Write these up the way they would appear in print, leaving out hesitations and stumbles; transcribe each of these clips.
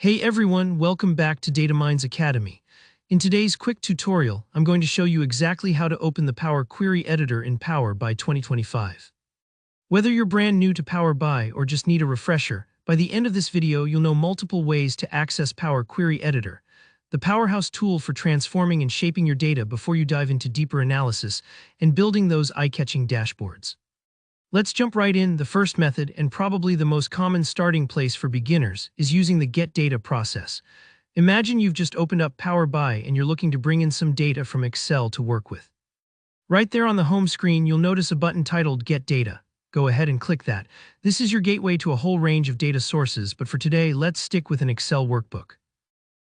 Hey everyone, welcome back to DataMinds Academy. In today's quick tutorial, I'm going to show you exactly how to open the Power Query Editor in Power BI 2025. Whether you're brand new to Power BI or just need a refresher, by the end of this video you'll know multiple ways to access Power Query Editor, the powerhouse tool for transforming and shaping your data before you dive into deeper analysis and building those eye-catching dashboards. Let's jump right in. The first method, and probably the most common starting place for beginners, is using the Get Data process. Imagine you've just opened up Power BI and you're looking to bring in some data from Excel to work with. Right there on the home screen, you'll notice a button titled Get Data. Go ahead and click that. This is your gateway to a whole range of data sources, but for today, let's stick with an Excel workbook.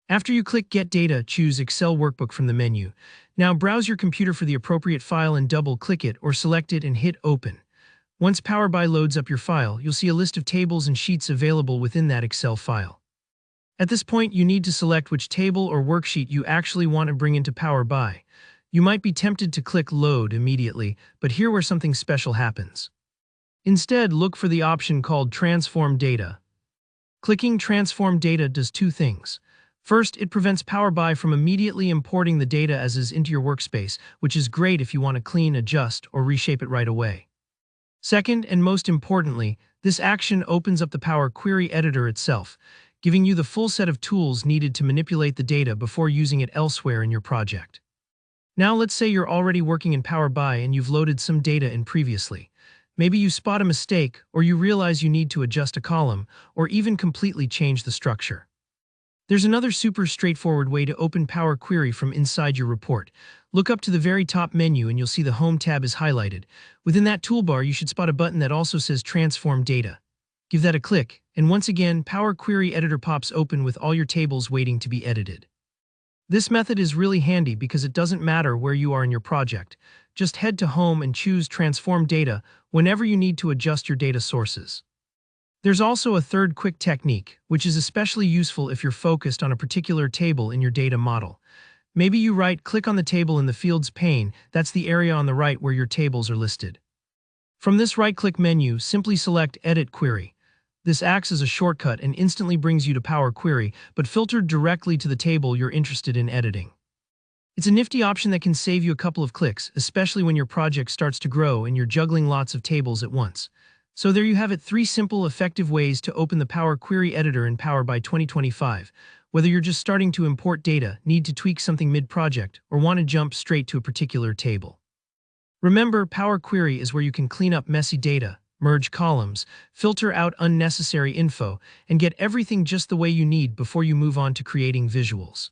After you click Get Data, choose Excel Workbook from the menu. Now browse your computer for the appropriate file and double-click it or select it and hit Open. Once Power BI loads up your file, you'll see a list of tables and sheets available within that Excel file. At this point, you need to select which table or worksheet you actually want to bring into Power BI. You might be tempted to click Load immediately, but here's where something special happens. Instead, look for the option called Transform Data. Clicking Transform Data does two things. First, it prevents Power BI from immediately importing the data as is into your workspace, which is great if you want to clean, adjust, or reshape it right away. Second, and most importantly, this action opens up the Power Query Editor itself, giving you the full set of tools needed to manipulate the data before using it elsewhere in your project. Now let's say you're already working in Power BI and you've loaded some data in previously. Maybe you spot a mistake, or you realize you need to adjust a column, or even completely change the structure. There's another super straightforward way to open Power Query from inside your report. Look up to the very top menu and you'll see the Home tab is highlighted. Within that toolbar, you should spot a button that also says Transform Data. Give that a click, and once again, Power Query Editor pops open with all your tables waiting to be edited. This method is really handy because it doesn't matter where you are in your project. Just head to Home and choose Transform Data whenever you need to adjust your data sources. There's also a third quick technique, which is especially useful if you're focused on a particular table in your data model. Maybe you right-click on the table in the Fields pane. That's the area on the right where your tables are listed. From this right-click menu, simply select Edit Query. This acts as a shortcut and instantly brings you to Power Query, but filtered directly to the table you're interested in editing. It's a nifty option that can save you a couple of clicks, especially when your project starts to grow and you're juggling lots of tables at once. So there you have it, 3 simple, effective ways to open the Power Query Editor in Power BI 2025. Whether you're just starting to import data, need to tweak something mid-project, or want to jump straight to a particular table. Remember, Power Query is where you can clean up messy data, merge columns, filter out unnecessary info, and get everything just the way you need before you move on to creating visuals.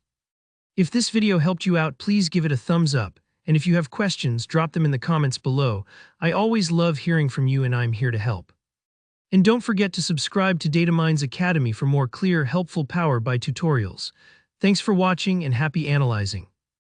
If this video helped you out, please give it a thumbs up. And if you have questions, drop them in the comments below. I always love hearing from you and I'm here to help. And don't forget to subscribe to DataMinds Academy for more clear, helpful Power BI tutorials. Thanks for watching and happy analyzing.